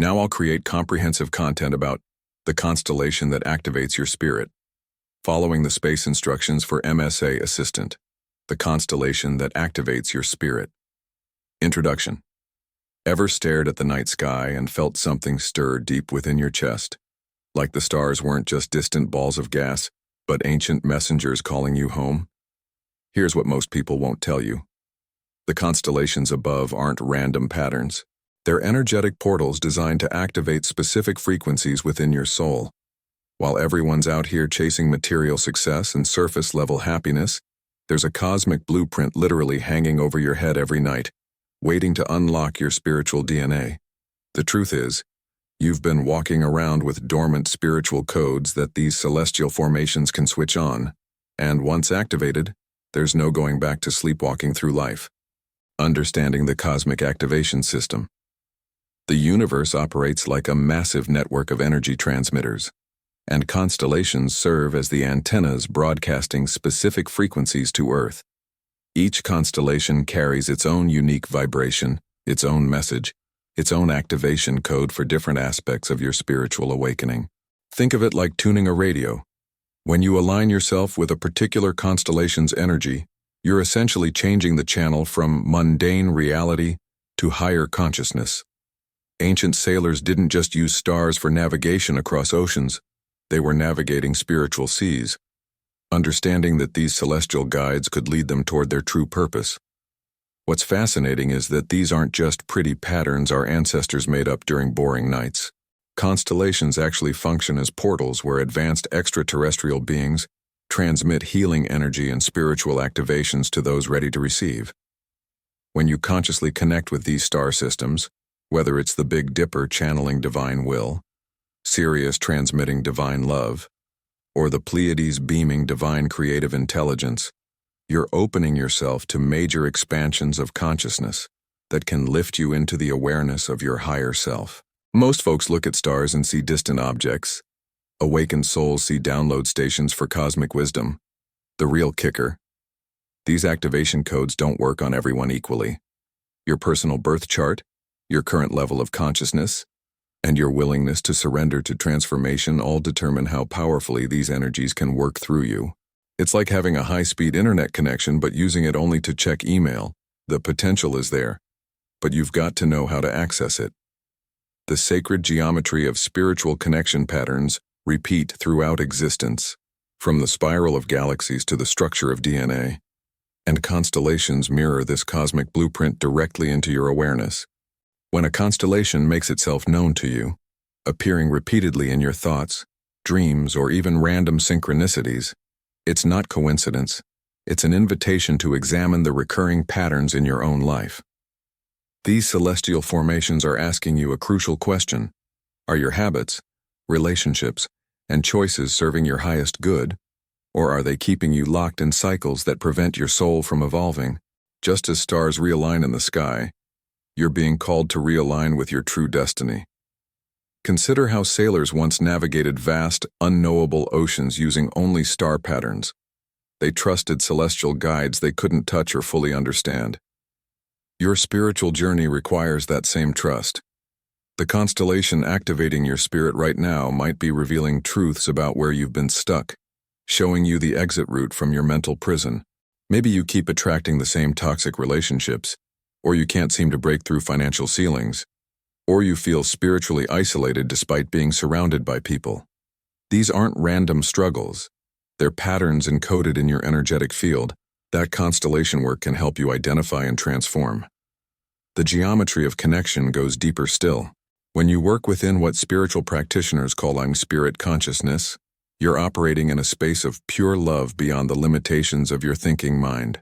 Now I'll create comprehensive content about the constellation that activates your spirit, following the space instructions for MSA Assistant, the constellation that activates your spirit. Introduction. Ever stared at the night sky and felt something stir deep within your chest? Like the stars weren't just distant balls of gas, but ancient messengers calling you home? Here's what most people won't tell you. The constellations above aren't random patterns. They're energetic portals designed to activate specific frequencies within your soul. While everyone's out here chasing material success and surface-level happiness, there's a cosmic blueprint literally hanging over your head every night, waiting to unlock your spiritual DNA. The truth is, you've been walking around with dormant spiritual codes that these celestial formations can switch on, and once activated, there's no going back to sleepwalking through life. Understanding the cosmic activation system. The universe operates like a massive network of energy transmitters, and constellations serve as the antennas broadcasting specific frequencies to Earth. Each constellation carries its own unique vibration, its own message, its own activation code for different aspects of your spiritual awakening. Think of it like tuning a radio. When you align yourself with a particular constellation's energy, you're essentially changing the channel from mundane reality to higher consciousness. Ancient sailors didn't just use stars for navigation across oceans, they were navigating spiritual seas, understanding that these celestial guides could lead them toward their true purpose. What's fascinating is that these aren't just pretty patterns our ancestors made up during boring nights. Constellations actually function as portals where advanced extraterrestrial beings transmit healing energy and spiritual activations to those ready to receive. When you consciously connect with these star systems, whether it's the Big Dipper channeling divine will, Sirius transmitting divine love, or the Pleiades beaming divine creative intelligence, you're opening yourself to major expansions of consciousness that can lift you into the awareness of your higher self. Most folks look at stars and see distant objects. Awakened souls see download stations for cosmic wisdom. The real kicker: these activation codes don't work on everyone equally. Your personal birth chart, your current level of consciousness, and your willingness to surrender to transformation all determine how powerfully these energies can work through you. It's like having a high-speed internet connection but using it only to check email. The potential is there, but you've got to know how to access it. The sacred geometry of spiritual connection patterns repeat throughout existence, from the spiral of galaxies to the structure of DNA, and constellations mirror this cosmic blueprint directly into your awareness. When a constellation makes itself known to you, appearing repeatedly in your thoughts, dreams, or even random synchronicities, it's not coincidence. It's an invitation to examine the recurring patterns in your own life. These celestial formations are asking you a crucial question. Are your habits, relationships, and choices serving your highest good, or are they keeping you locked in cycles that prevent your soul from evolving? Just as stars realign in the sky, you're being called to realign with your true destiny. Consider how sailors once navigated vast, unknowable oceans using only star patterns. They trusted celestial guides they couldn't touch or fully understand. Your spiritual journey requires that same trust. The constellation activating your spirit right now might be revealing truths about where you've been stuck, showing you the exit route from your mental prison. Maybe you keep attracting the same toxic relationships, or you can't seem to break through financial ceilings, or you feel spiritually isolated despite being surrounded by people. These aren't random struggles. They're patterns encoded in your energetic field. That constellation work can help you identify and transform. The geometry of connection goes deeper still. When you work within what spiritual practitioners call spirit consciousness, you're operating in a space of pure love beyond the limitations of your thinking mind.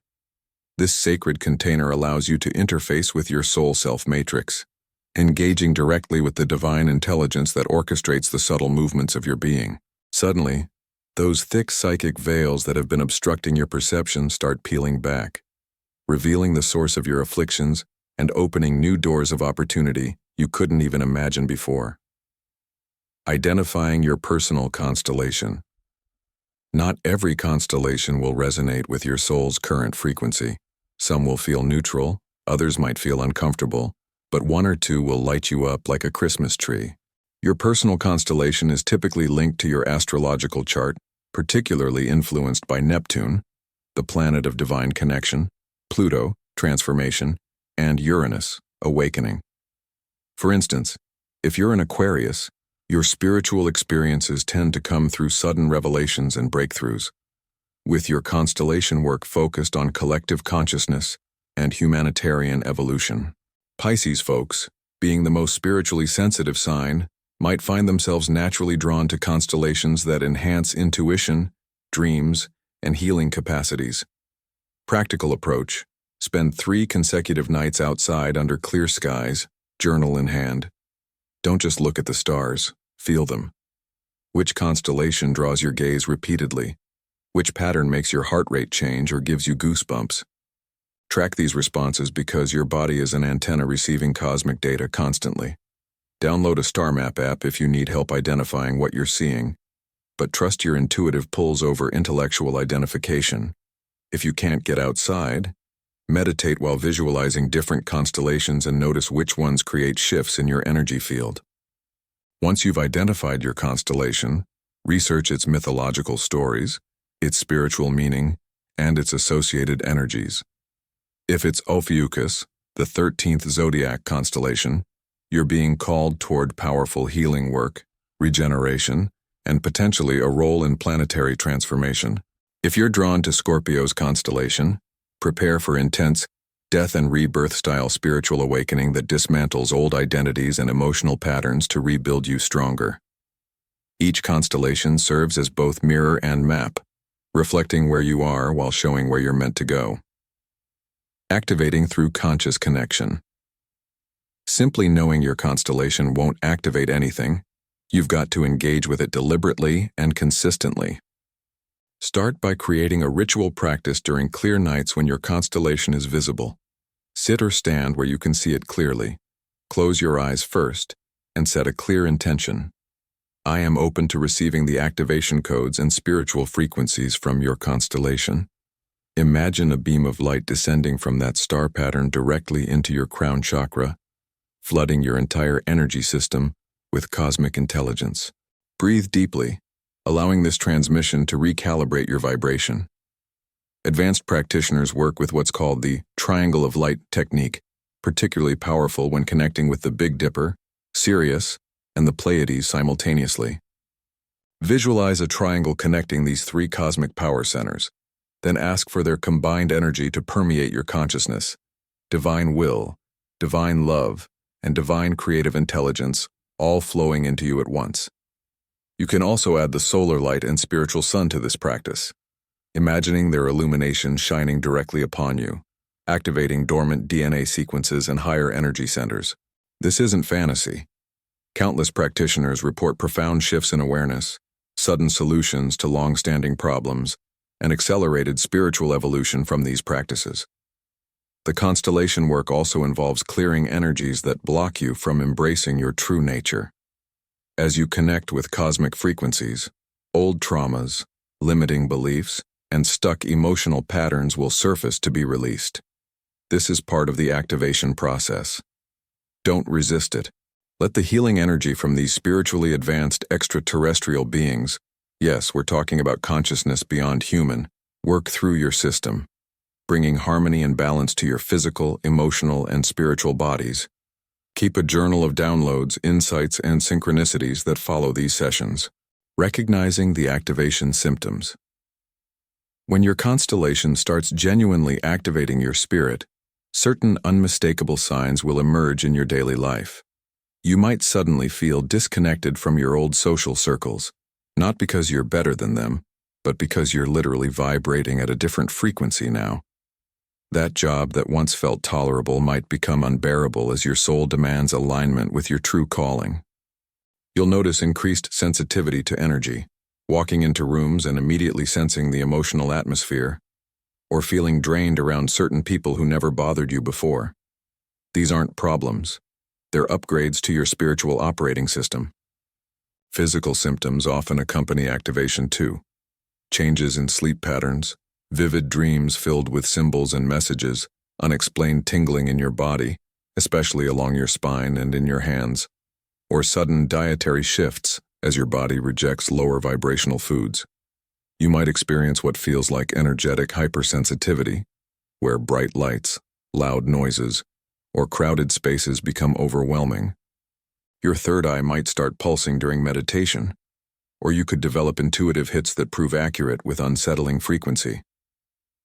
This sacred container allows you to interface with your soul self matrix, engaging directly with the divine intelligence that orchestrates the subtle movements of your being. Suddenly, those thick psychic veils that have been obstructing your perception start peeling back, revealing the source of your afflictions and opening new doors of opportunity you couldn't even imagine before. Identifying your personal constellation. Not every constellation will resonate with your soul's current frequency. Some will feel neutral, others might feel uncomfortable, but one or two will light you up like a Christmas tree. Your personal constellation is typically linked to your astrological chart, particularly influenced by Neptune, the planet of divine connection, Pluto, transformation, and Uranus, awakening. For instance, if you're an Aquarius, your spiritual experiences tend to come through sudden revelations and breakthroughs, with your constellation work focused on collective consciousness and humanitarian evolution. Pisces folks, being the most spiritually sensitive sign, might find themselves naturally drawn to constellations that enhance intuition, dreams, and healing capacities. Practical approach: spend 3 consecutive nights outside under clear skies, journal in hand. Don't just look at the stars, feel them. Which constellation draws your gaze repeatedly? Which pattern makes your heart rate change or gives you goosebumps? Track these responses because your body is an antenna receiving cosmic data constantly. Download a star map app if you need help identifying what you're seeing, but trust your intuitive pulls over intellectual identification. If you can't get outside, meditate while visualizing different constellations and notice which ones create shifts in your energy field. Once you've identified your constellation, research its mythological stories, its spiritual meaning, and its associated energies. If it's Ophiuchus, the 13th zodiac constellation, you're being called toward powerful healing work, regeneration, and potentially a role in planetary transformation. If you're drawn to Scorpio's constellation, prepare for intense, death and rebirth-style spiritual awakening that dismantles old identities and emotional patterns to rebuild you stronger. Each constellation serves as both mirror and map, reflecting where you are while showing where you're meant to go. Activating through conscious connection. Simply knowing your constellation won't activate anything. You've got to engage with it deliberately and consistently. Start by creating a ritual practice during clear nights when your constellation is visible. Sit or stand where you can see it clearly. Close your eyes first and set a clear intention. I am open to receiving the activation codes and spiritual frequencies from your constellation. Imagine a beam of light descending from that star pattern directly into your crown chakra, flooding your entire energy system with cosmic intelligence. Breathe deeply, allowing this transmission to recalibrate your vibration. Advanced practitioners work with what's called the triangle of light technique, particularly powerful when connecting with the Big Dipper, Sirius, and the Pleiades simultaneously. Visualize a triangle connecting these 3 cosmic power centers, then ask for their combined energy to permeate your consciousness. Divine will, divine love, and divine creative intelligence all flowing into you at once. You can also add the solar light and spiritual sun to this practice, imagining their illumination shining directly upon you, activating dormant DNA sequences and higher energy centers. This isn't fantasy. Countless practitioners report profound shifts in awareness, sudden solutions to long-standing problems, and accelerated spiritual evolution from these practices. The constellation work also involves clearing energies that block you from embracing your true nature. As you connect with cosmic frequencies, old traumas, limiting beliefs, and stuck emotional patterns will surface to be released. This is part of the activation process. Don't resist it. Let the healing energy from these spiritually advanced extraterrestrial beings, yes, we're talking about consciousness beyond human, work through your system, bringing harmony and balance to your physical, emotional, and spiritual bodies. Keep a journal of downloads, insights, and synchronicities that follow these sessions. Recognizing the activation symptoms. When your constellation starts genuinely activating your spirit, certain unmistakable signs will emerge in your daily life. You might suddenly feel disconnected from your old social circles, not because you're better than them, but because you're literally vibrating at a different frequency now. That job that once felt tolerable might become unbearable as your soul demands alignment with your true calling. You'll notice increased sensitivity to energy, walking into rooms and immediately sensing the emotional atmosphere, or feeling drained around certain people who never bothered you before. These aren't problems. They're upgrades to your spiritual operating system. Physical symptoms often accompany activation too. Changes in sleep patterns, vivid dreams filled with symbols and messages, unexplained tingling in your body, especially along your spine and in your hands, or sudden dietary shifts as your body rejects lower vibrational foods. You might experience what feels like energetic hypersensitivity, where bright lights, loud noises, or crowded spaces become overwhelming. Your third eye might start pulsing during meditation, or you could develop intuitive hits that prove accurate with unsettling frequency.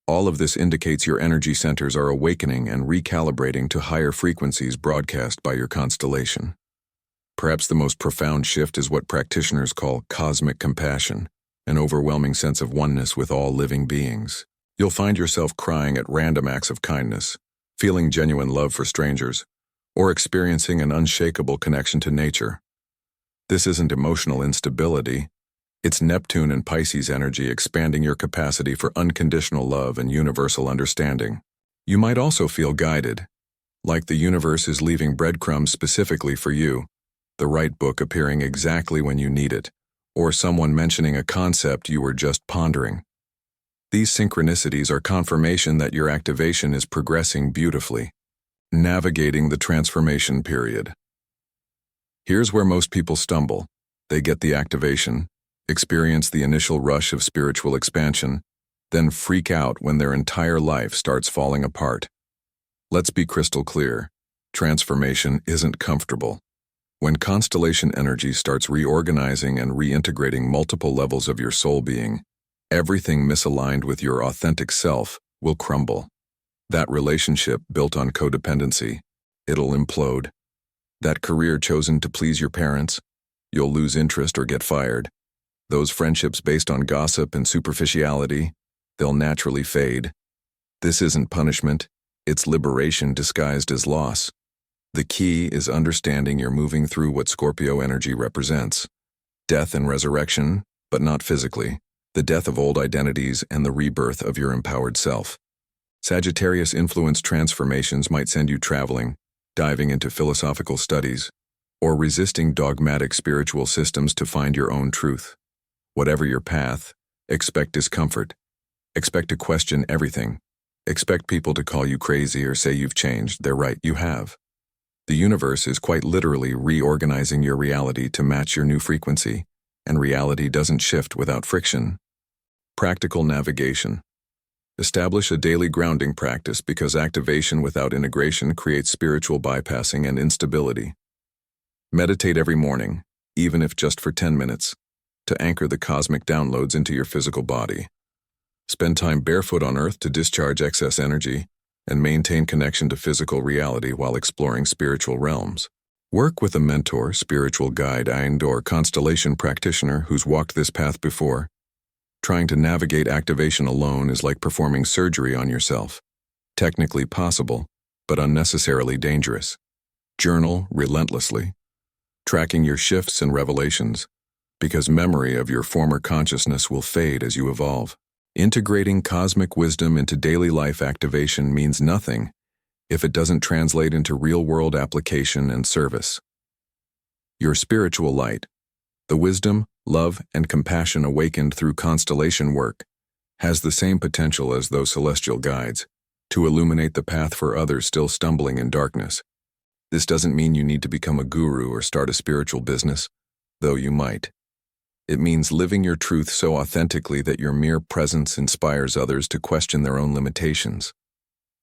All of this indicates your energy centers are awakening and recalibrating to higher frequencies broadcast by your constellation. Perhaps the most profound shift is what practitioners call cosmic compassion, an overwhelming sense of oneness with all living beings. You'll find yourself crying at random acts of kindness, feeling genuine love for strangers, or experiencing an unshakable connection to nature. This isn't emotional instability. It's Neptune and Pisces energy expanding your capacity for unconditional love and universal understanding. You might also feel guided, like the universe is leaving breadcrumbs specifically for you, the right book appearing exactly when you need it, or someone mentioning a concept you were just pondering. These synchronicities are confirmation that your activation is progressing beautifully. Navigating the transformation period. Here's where most people stumble. They get the activation, experience the initial rush of spiritual expansion, then freak out when their entire life starts falling apart. Let's be crystal clear. Transformation isn't comfortable. When constellation energy starts reorganizing and reintegrating multiple levels of your soul being, everything misaligned with your authentic self will crumble. That relationship built on codependency, it'll implode. That career chosen to please your parents, you'll lose interest or get fired. Those friendships based on gossip and superficiality, they'll naturally fade. This isn't punishment, it's liberation disguised as loss. The key is understanding you're moving through what Scorpio energy represents. Death and resurrection, but not physically. The death of old identities and the rebirth of your empowered self. Sagittarius-influenced transformations might send you traveling, diving into philosophical studies, or resisting dogmatic spiritual systems to find your own truth. Whatever your path, expect discomfort. Expect to question everything. Expect people to call you crazy or say you've changed. They're right, you have. The universe is quite literally reorganizing your reality to match your new frequency, and reality doesn't shift without friction. Practical navigation. Establish a daily grounding practice because activation without integration creates spiritual bypassing and instability. Meditate every morning, even if just for 10 minutes, to anchor the cosmic downloads into your physical body. Spend time barefoot on Earth to discharge excess energy and maintain connection to physical reality while exploring spiritual realms. Work with a mentor, spiritual guide, and/or constellation practitioner who's walked this path before. Trying to navigate activation alone is like performing surgery on yourself. Technically possible, but unnecessarily dangerous. Journal relentlessly, tracking your shifts and revelations, because memory of your former consciousness will fade as you evolve. Integrating cosmic wisdom into daily life activation means nothing if it doesn't translate into real-world application and service. Your spiritual light, the wisdom, love, and compassion awakened through constellation work, has the same potential as those celestial guides to illuminate the path for others still stumbling in darkness. This doesn't mean you need to become a guru or start a spiritual business, though you might. It means living your truth so authentically that your mere presence inspires others to question their own limitations.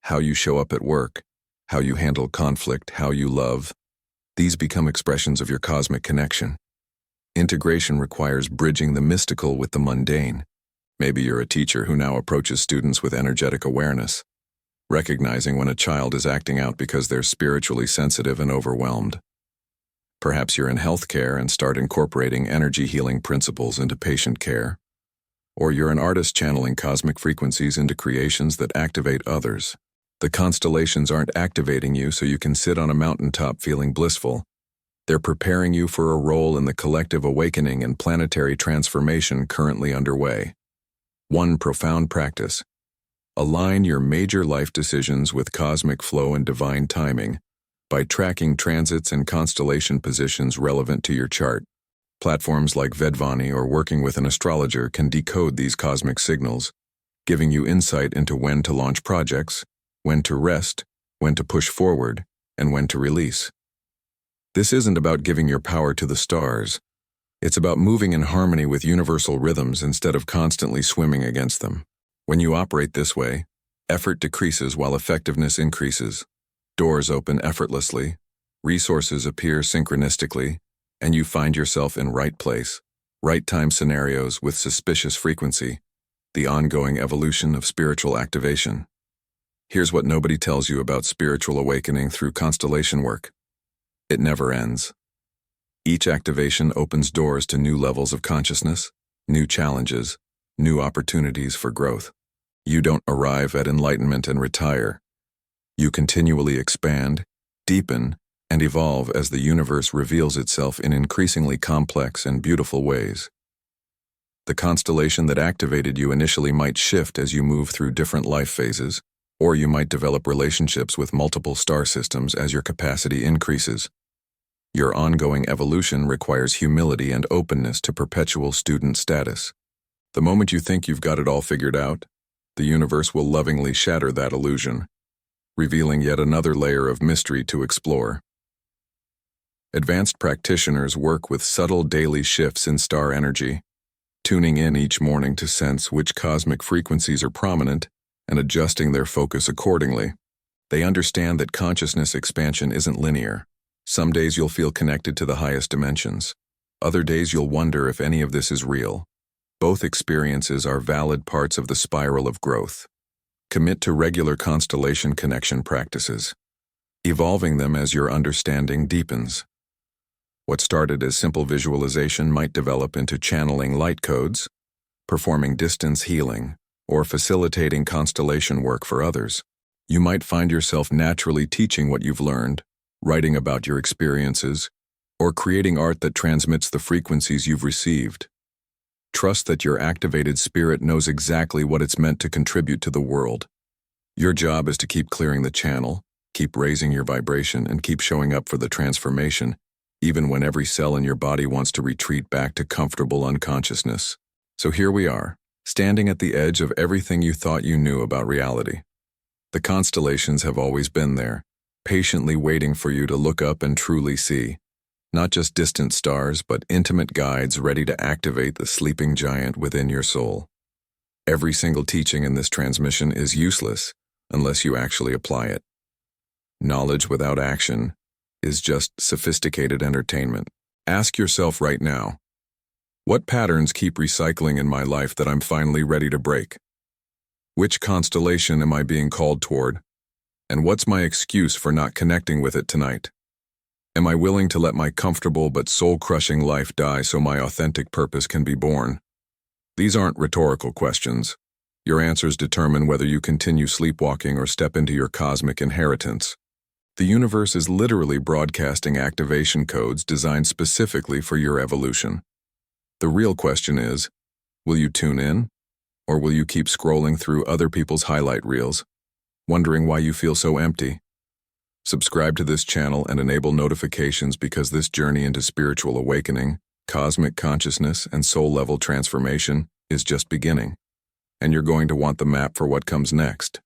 How you show up at work, how you handle conflict, how you love, these become expressions of your cosmic connection. Integration requires bridging the mystical with the mundane. Maybe you're a teacher who now approaches students with energetic awareness, recognizing when a child is acting out because they're spiritually sensitive and overwhelmed. Perhaps you're in healthcare and start incorporating energy healing principles into patient care. Or you're an artist channeling cosmic frequencies into creations that activate others. The constellations aren't activating you so you can sit on a mountaintop feeling blissful. They're preparing you for a role in the collective awakening and planetary transformation currently underway. One profound practice. Align your major life decisions with cosmic flow and divine timing by tracking transits and constellation positions relevant to your chart. Platforms like Vedvani or working with an astrologer can decode these cosmic signals, giving you insight into when to launch projects, when to rest, when to push forward, and when to release. This isn't about giving your power to the stars. It's about moving in harmony with universal rhythms instead of constantly swimming against them. When you operate this way, effort decreases while effectiveness increases. Doors open effortlessly, resources appear synchronistically, and you find yourself in right place, right time scenarios with suspicious frequency, the ongoing evolution of spiritual activation. Here's what nobody tells you about spiritual awakening through constellation work. It never ends. Each activation opens doors to new levels of consciousness, new challenges, new opportunities for growth. You don't arrive at enlightenment and retire. You continually expand, deepen, and evolve as the universe reveals itself in increasingly complex and beautiful ways. The constellation that activated you initially might shift as you move through different life phases, or you might develop relationships with multiple star systems as your capacity increases. Your ongoing evolution requires humility and openness to perpetual student status. The moment you think you've got it all figured out, the universe will lovingly shatter that illusion, revealing yet another layer of mystery to explore. Advanced practitioners work with subtle daily shifts in star energy, tuning in each morning to sense which cosmic frequencies are prominent and adjusting their focus accordingly. They understand that consciousness expansion isn't linear. Some days you'll feel connected to the highest dimensions. Other days you'll wonder if any of this is real. Both experiences are valid parts of the spiral of growth. Commit to regular constellation connection practices, evolving them as your understanding deepens. What started as simple visualization might develop into channeling light codes, performing distance healing, or facilitating constellation work for others. You might find yourself naturally teaching what you've learned, writing about your experiences, or creating art that transmits the frequencies you've received. Trust that your activated spirit knows exactly what it's meant to contribute to the world. Your job is to keep clearing the channel, keep raising your vibration, and keep showing up for the transformation, even when every cell in your body wants to retreat back to comfortable unconsciousness. So here we are, standing at the edge of everything you thought you knew about reality. The constellations have always been there, patiently waiting for you to look up and truly see. Not just distant stars, but intimate guides ready to activate the sleeping giant within your soul. Every single teaching in this transmission is useless unless you actually apply it. Knowledge without action is just sophisticated entertainment. Ask yourself right now, what patterns keep recycling in my life that I'm finally ready to break? Which constellation am I being called toward? And what's my excuse for not connecting with it tonight? Am I willing to let my comfortable but soul-crushing life die so my authentic purpose can be born? These aren't rhetorical questions. Your answers determine whether you continue sleepwalking or step into your cosmic inheritance. The universe is literally broadcasting activation codes designed specifically for your evolution. The real question is, will you tune in? Or will you keep scrolling through other people's highlight reels, wondering why you feel so empty? Subscribe to this channel and enable notifications because this journey into spiritual awakening, cosmic consciousness, and soul-level transformation is just beginning. And you're going to want the map for what comes next.